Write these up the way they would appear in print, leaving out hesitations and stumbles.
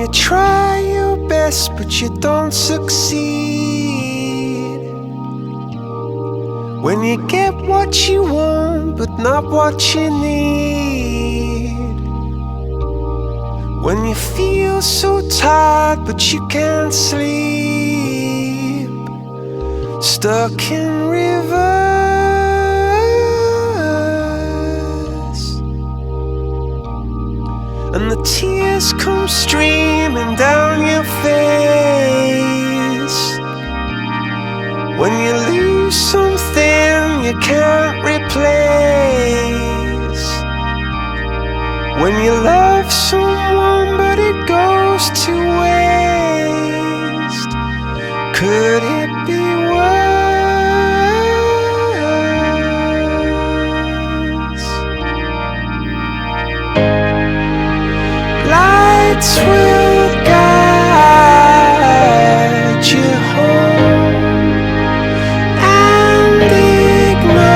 you try your best but you don't succeed, when you get what you want but not what you need, when you feel so tired but you can't sleep, stuck in reverse, and the tears come streaming down your face, when you lose something you can't replace, when you love someone but it goes to waste. Could it be worse? Lights will guide you home and ignite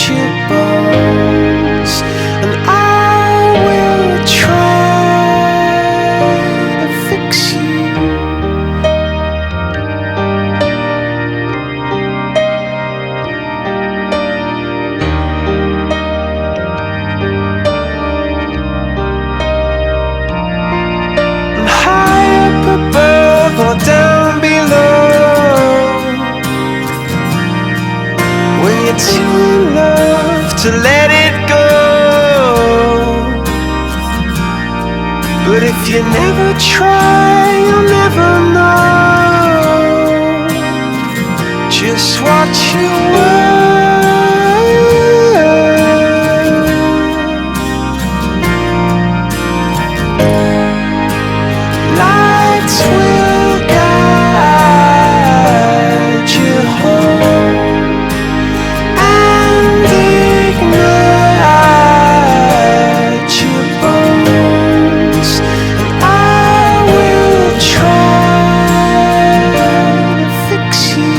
your bones, and I will try to fix you. And high up above or down below, when you're too in love to let it go. But if you never try, you'll never know just what you were. Lights will guide you home and ignite your bones, and I will try to fix you.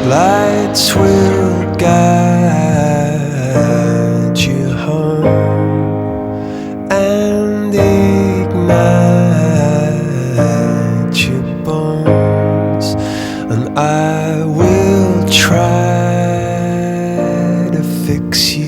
Lights will guide you home and ignite your bones, and I will try to fix you.